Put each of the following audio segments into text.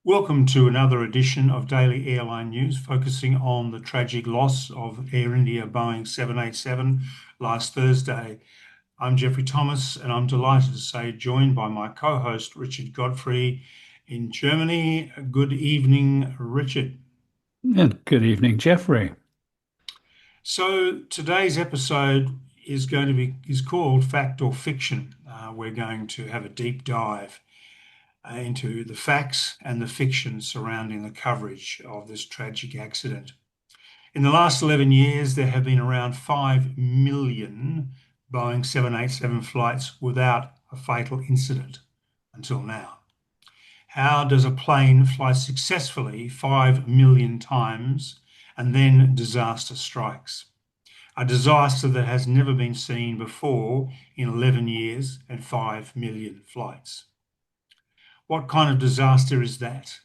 Welcome to another edition of Daily Airline News, focusing on the tragic loss of Air India Boeing 787 last Thursday. I'm Jeffrey Thomas, and I'm delighted to say, joined by my co-host Richard Godfrey in Germany. Good evening, Richard. And good evening, Jeffrey. So today's episode is called Fact or Fiction. We're going to have a deep dive into the facts and the fiction surrounding the coverage of this tragic accident. In the last 11 years, there have been around 5 million Boeing 787 flights without a fatal incident until now. How does a plane fly successfully 5 million times and then disaster strikes? A disaster that has never been seen before in 11 years and 5 million flights. What kind of disaster is that?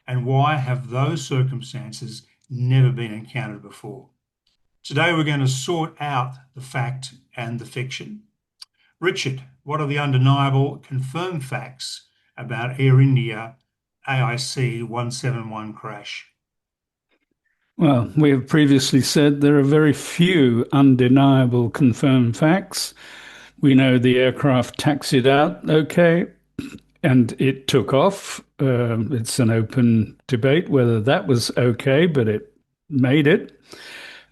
And why have those circumstances never been encountered before? Today, we're going to sort out the fact and the fiction. Richard, what are the undeniable confirmed facts about Air India AIC 171 crash? Well, we have previously said there are very few undeniable confirmed facts. We know the aircraft taxied out okay, and it took off. It's an open debate whether that was okay, but it made it.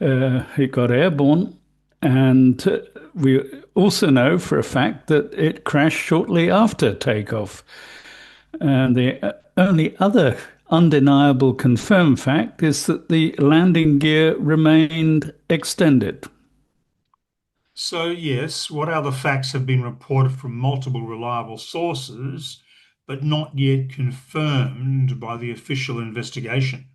It got airborne. And we also know for a fact that it crashed shortly after takeoff. And the only other undeniable confirmed fact is that the landing gear remained extended. So, yes, what other facts have been reported from multiple reliable sources, but not yet confirmed by the official investigation?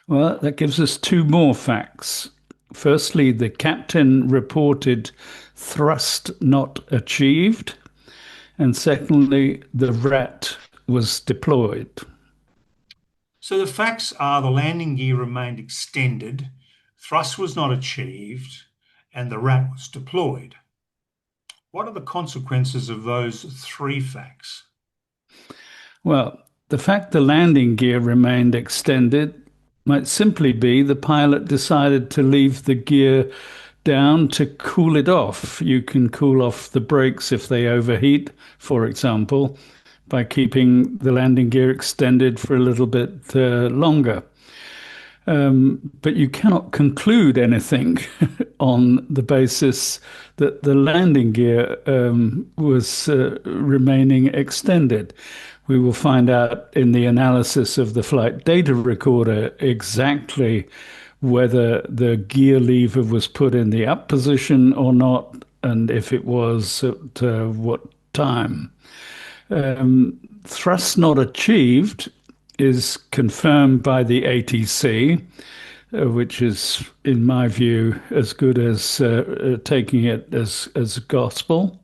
Well, that gives us two more facts. Firstly, the captain reported thrust not achieved. And secondly, the rat was deployed. So the facts are the landing gear remained extended, thrust was not achieved, and the rat was deployed. What are the consequences of those three facts? Well, the fact the landing gear remained extended might simply be the pilot decided to leave the gear down to cool it off. You can cool off the brakes if they overheat, for example, by keeping the landing gear extended for a little bit longer. But you cannot conclude anything on the basis that the landing gear was remaining extended. We will find out in the analysis of the flight data recorder exactly whether the gear lever was put in the up position or not, and if it was, at what time. Thrust not achieved is confirmed by the ATC, which is, in my view, as good as taking it as gospel.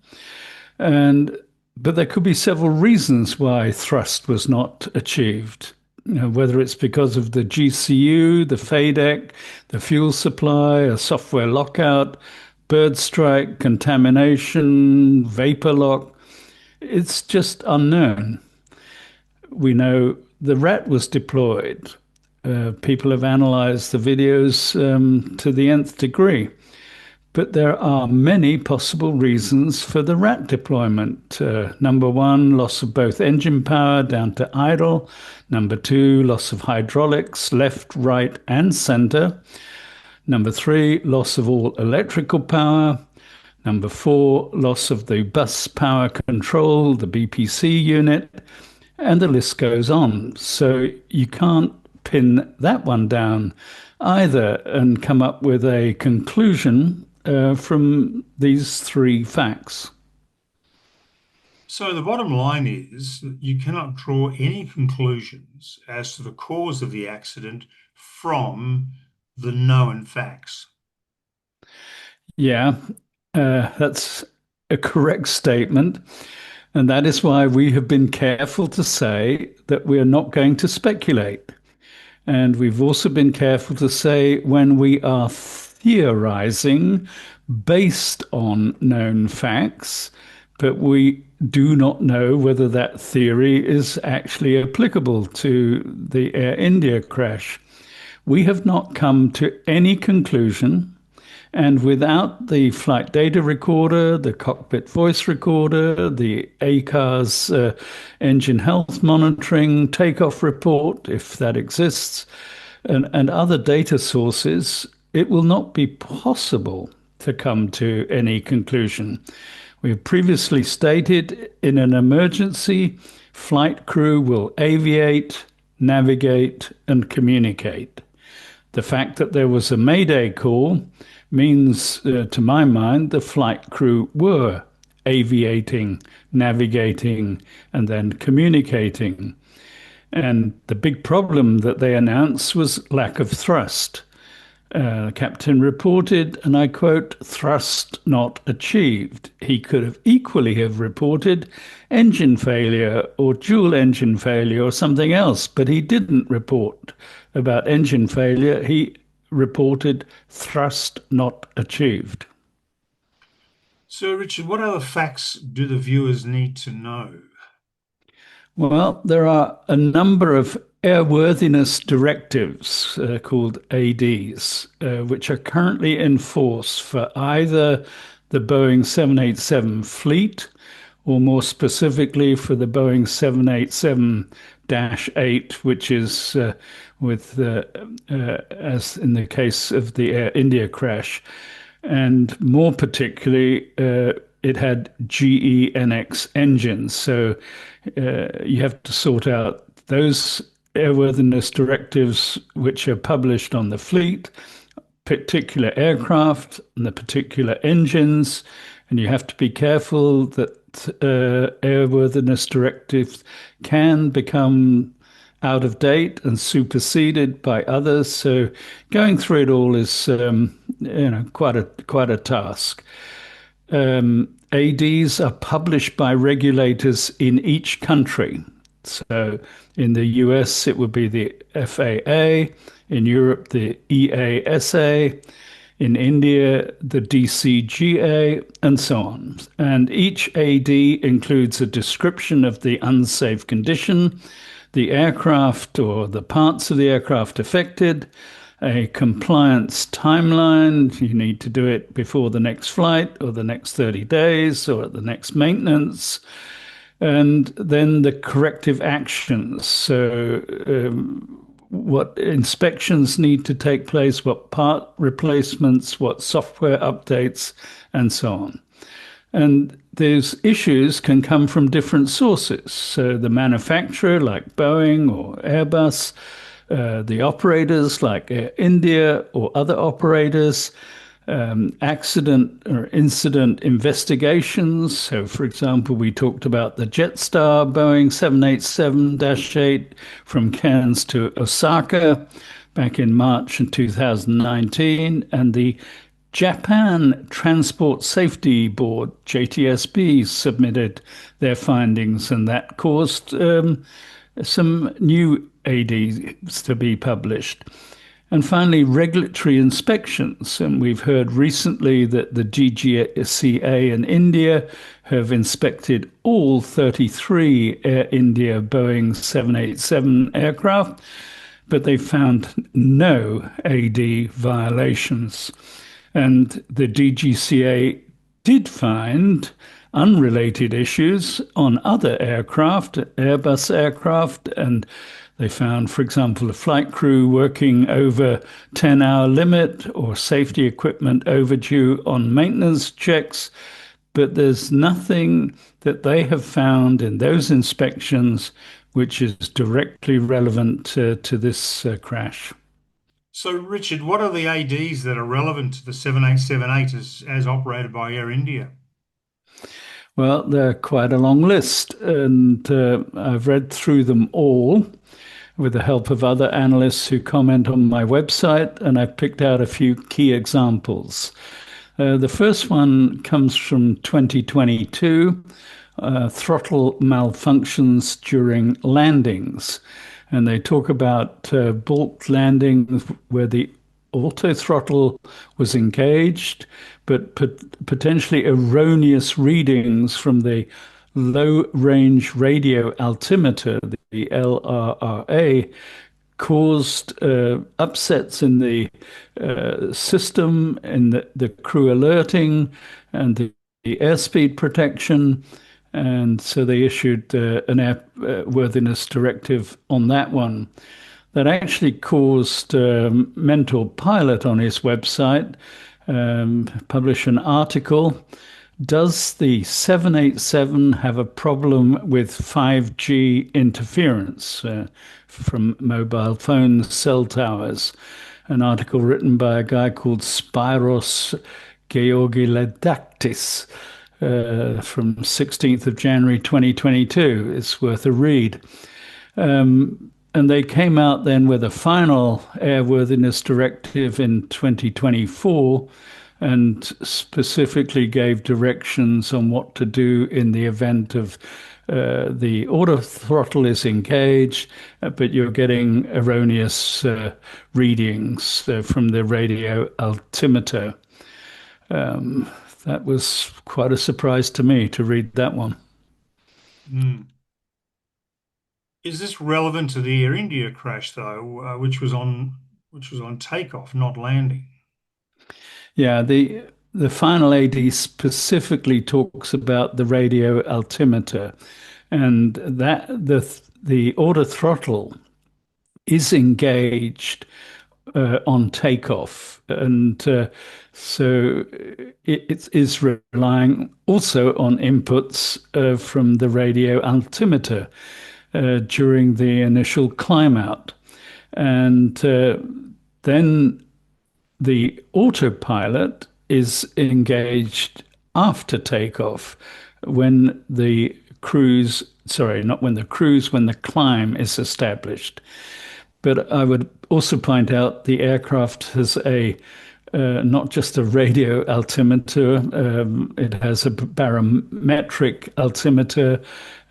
But there could be several reasons why thrust was not achieved. Whether it's because of the GCU, the FADEC, the fuel supply, a software lockout, bird strike, contamination, vapor lock, it's just unknown. We know the rat was deployed. People have analyzed the videos to the nth degree. But there are many possible reasons for the rat deployment. Number one, loss of both engine power down to idle. Number two, loss of hydraulics, left, right, and center. Number three, loss of all electrical power. Number four, loss of the bus power control, the BPC unit, and the list goes on. So you can't pin that one down either and come up with a conclusion from these three facts. So the bottom line is that you cannot draw any conclusions as to the cause of the accident from the known facts. Yeah, that's a correct statement. And that is why we have been careful to say that we're not going to speculate. And we've also been careful to say when we are theorizing based on known facts, but we do not know whether that theory is actually applicable to the Air India crash. We have not come to any conclusion, and without the flight data recorder, the cockpit voice recorder, the ACAR's engine health monitoring takeoff report, if that exists, and other data sources, it will not be possible to come to any conclusion. We have previously stated in an emergency, flight crew will aviate, navigate, and communicate. The fact that there was a Mayday call means, to my mind, the flight crew were aviating, navigating, and then communicating. And the big problem that they announced was lack of thrust. Captain reported, and I quote, thrust not achieved. He could have equally have reported engine failure or dual engine failure or something else, but he didn't report about engine failure. He reported thrust not achieved. So, Richard, what other facts do the viewers need to know? Well, there are a number of airworthiness directives called ADs, which are currently in force for either the Boeing 787 fleet or more specifically for the Boeing 787-8, which is as in the case of the Air India crash, and more particularly, it had GEnx engines. So you have to sort out those airworthiness directives which are published on the fleet, particular aircraft, and the particular engines. And you have to be careful that airworthiness directives can become out of date and superseded by others. So going through it all is, quite a task. ADs are published by regulators in each country. So in the US, it would be the FAA, in Europe, the EASA, in India, the DCGA, and so on. And each AD includes a description of the unsafe condition, the aircraft or the parts of the aircraft affected, a compliance timeline. You need to do it before the next flight or the next 30 days or at the next maintenance. And then the corrective actions. So, what inspections need to take place, what part replacements, what software updates, and so on. And those issues can come from different sources. So the manufacturer, like Boeing or Airbus, the operators like Air India or other operators, accident or incident investigations. So, for example, we talked about the Jetstar Boeing 787-8 from Cairns to Osaka back in March in 2019, and the Japan Transport Safety Board, JTSB, submitted their findings, and that caused some new ADs to be published. And finally, regulatory inspections. And we've heard recently that the DGCA in India have inspected all 33 Air India Boeing 787 aircraft, but they found no AD violations. And the DGCA did find unrelated issues on other aircraft, Airbus aircraft, and they found, for example, a flight crew working over 10-hour limit or safety equipment overdue on maintenance checks. But there's nothing that they have found in those inspections which is directly relevant to this crash. So, Richard, what are the ADs that are relevant to the 787-8 as operated by Air India? Well, they're quite a long list, and I've read through them all with the help of other analysts who comment on my website, and I've picked out a few key examples. The first one comes from 2022, throttle malfunctions during landings. And they talk about balked landings where the auto throttle was engaged, but potentially erroneous readings from the low range radio altimeter, the LRRA, caused upsets in the system, in the crew alerting, and the airspeed protection. And so they issued an airworthiness directive on that one. That actually caused Mentor Pilot on his website publish an article. Does the 787 have a problem with 5G interference from mobile phone cell towers? An article written by a guy called Spyros Georgiledakis from 16th of January 2022. It's worth a read. And they came out then with a final airworthiness directive in 2024 and specifically gave directions on what to do in the event of the auto throttle is engaged, but you're getting erroneous readings from the radio altimeter. That was quite a surprise to me to read that one. Mm. Is this relevant to the Air India crash though, which was on takeoff, not landing? Yeah, the final AD specifically talks about the radio altimeter, and that the auto throttle is engaged on takeoff, and so it is relying also on inputs from the radio altimeter during the initial climb out, and then the autopilot is engaged after takeoff when the cruise, sorry, not when the cruise, when the climb is established. But I would also point out the aircraft has a not just a radio altimeter, it has a barometric altimeter,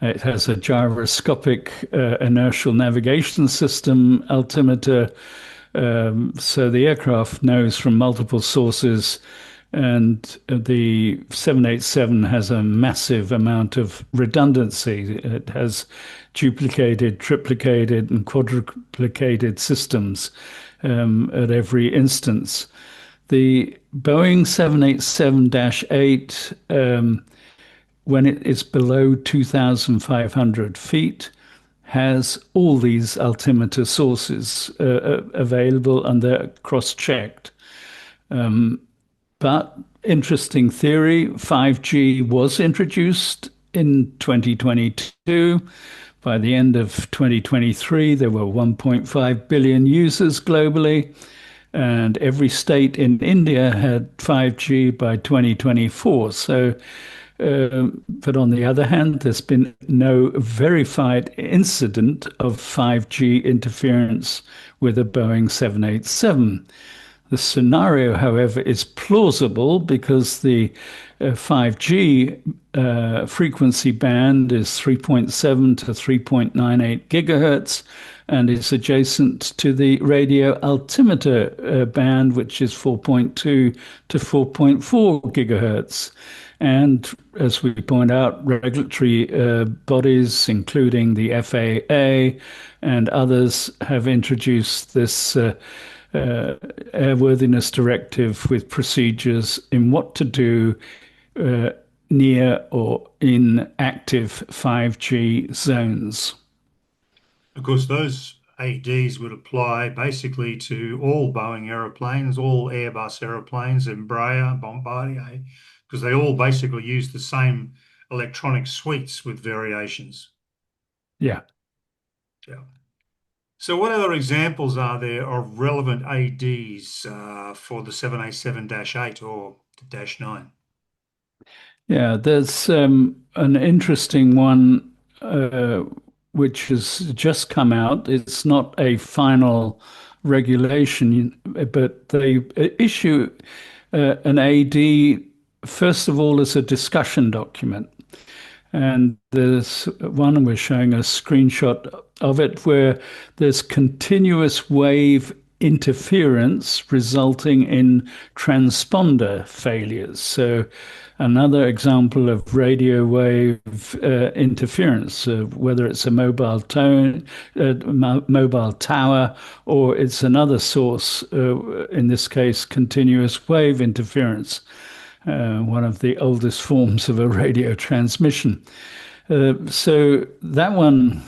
it has a gyroscopic inertial navigation system altimeter. So the aircraft knows from multiple sources, and the 787 has a massive amount of redundancy. It has duplicated, triplicated, and quadruplicated systems at every instance. The Boeing 787-8, when it is below 2,500 feet, has all these altimeter sources available and they're cross-checked. But interesting theory, 5G was introduced in 2022. By the end of 2023, there were 1.5 billion users globally, and every state in India had 5G by 2024. So, but on the other hand, there's been no verified incident of 5G interference with a Boeing 787. The scenario, however, is plausible because the 5G frequency band is 3.7 to 3.98 gigahertz and is adjacent to the radio altimeter band, which is 4.2 to 4.4 gigahertz. And as we point out, regulatory bodies, including the FAA and others, have introduced this airworthiness directive with procedures in what to do near or in active 5G zones. Of course, those ADs would apply basically to all Boeing aeroplanes, all Airbus aeroplanes, Embraer, Bombardier, because they all basically use the same electronic suites with variations. Yeah. Yeah. So, what other examples are there of relevant ADs for the 787-8 or the Dash 9? Yeah, there's an interesting one which has just come out. It's not a final regulation, but they issue an AD, first of all, as a discussion document. And there's one, we're showing a screenshot of it, where there's continuous wave interference resulting in transponder failures. So, another example of radio wave interference, whether it's a mobile tower, or it's another source, in this case, continuous wave interference, one of the oldest forms of a radio transmission. So that one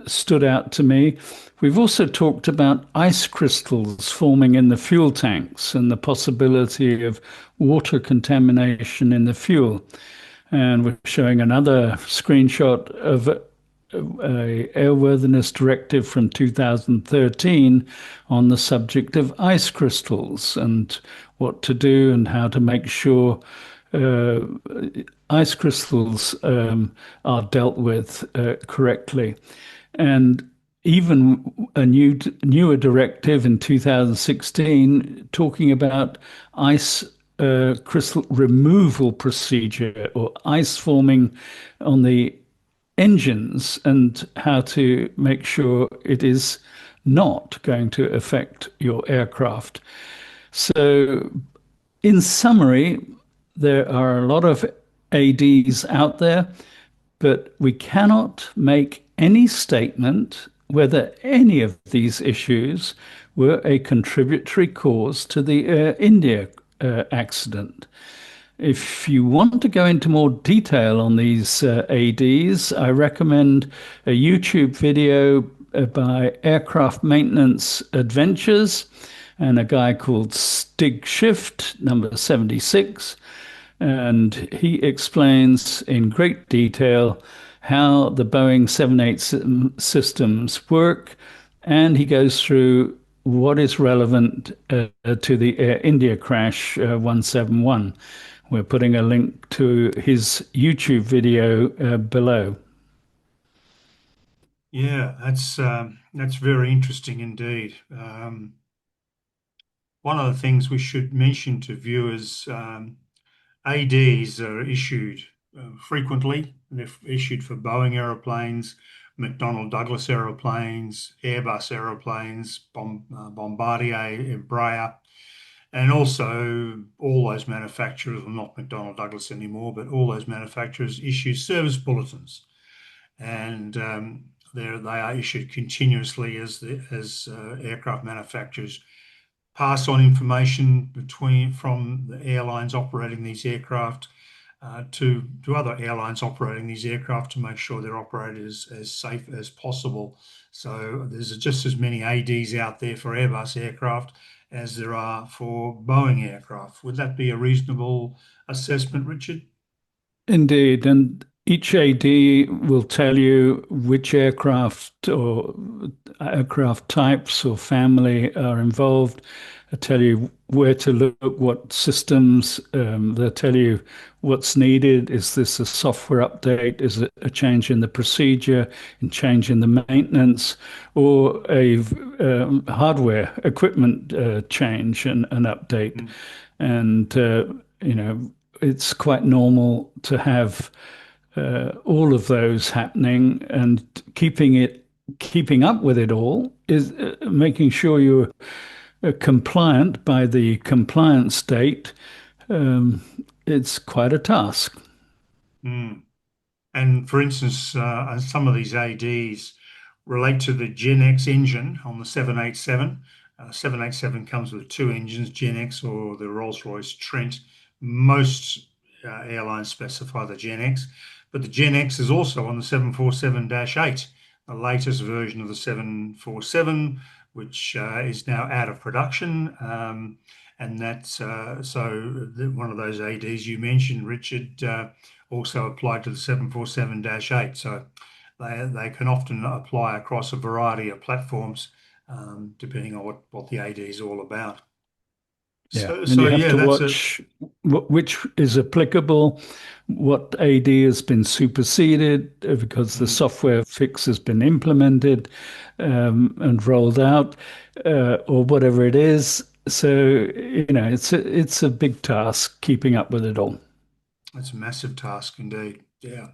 stood out to me. We've also talked about ice crystals forming in the fuel tanks and the possibility of water contamination in the fuel. And we're showing another screenshot of a airworthiness directive from 2013 on the subject of ice crystals and what to do and how to make sure uh, ice crystals are dealt with correctly. And even a newer directive in 2016 talking about ice crystal removal procedure or ice forming on the engines and how to make sure it is not going to affect your aircraft. So, in summary, there are a lot of ADs out there, but we cannot make any statement whether any of these issues were a contributory cause to the Air India accident. If you want to go into more detail on these ADs, I recommend a YouTube video by Aircraft Maintenance Adventures and a guy called Stig Shift, number 76. And he explains in great detail how the Boeing 787 systems work. And he goes through what is relevant to the Air India crash 171. We're putting a link to his YouTube video below. Yeah, that's very interesting indeed. One of the things we should mention to viewers, ADs are issued frequently. They're issued for Boeing aeroplanes, McDonnell Douglas aeroplanes, Airbus aeroplanes, Bombardier, Embraer, and also all those manufacturers, well, not McDonnell Douglas anymore, but all those manufacturers issue service bulletins, and they are issued continuously as aircraft manufacturers pass on information from the airlines operating these aircraft to other airlines operating these aircraft to make sure they're operated as safe as possible. So there's just as many ADs out there for Airbus aircraft as there are for Boeing aircraft. Would that be a reasonable assessment, Richard? Indeed, and each AD will tell you which aircraft or aircraft types or family are involved. They'll tell you where to look, what systems. They'll tell you what's needed. Is this a software update? Is it a change in the procedure, a change in the maintenance, or a hardware equipment change and update? Mm. And you know, it's quite normal to have all of those happening and keeping up with it all is making sure you're compliant by the compliance date. Um, it's quite a task. Mm. And for instance, some of these ADs relate to the Gen X engine on the 787. 787 comes with two engines, Gen X or the Rolls-Royce Trent. Most airlines specify the Gen X, but the Gen X is also on the 747-8, the latest version of the 747, which is now out of production. And that's one of those ADs you mentioned, Richard, also applied to the 747-8. So they can often apply across a variety of platforms, depending on what the AD is all about. Yeah, So, and so you have yeah, to that's a watch which is applicable, what AD has been superseded because the mm, software fix has been implemented and rolled out, or whatever it is. So, it's a big task keeping up with it all. that's a massive task indeed. Yeah.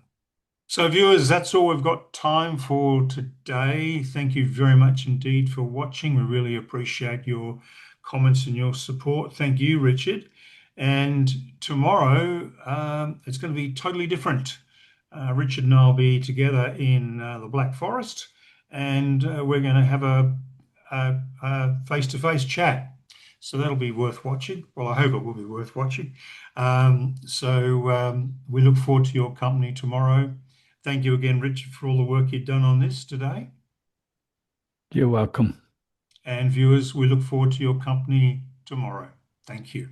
So, viewers, that's all we've got time for today. Thank you very much indeed for watching. We really appreciate your comments and your support. Thank you, Richard. And tomorrow, it's going to be totally different. Richard and I will be together in the Black Forest, and we're going to have a face-to-face chat. So that'll be worth watching. Well, I hope it will be worth watching. We look forward to your company tomorrow. Thank you again, Richard, for all the work you've done on this today. You're welcome. And viewers, we look forward to your company tomorrow. Thank you.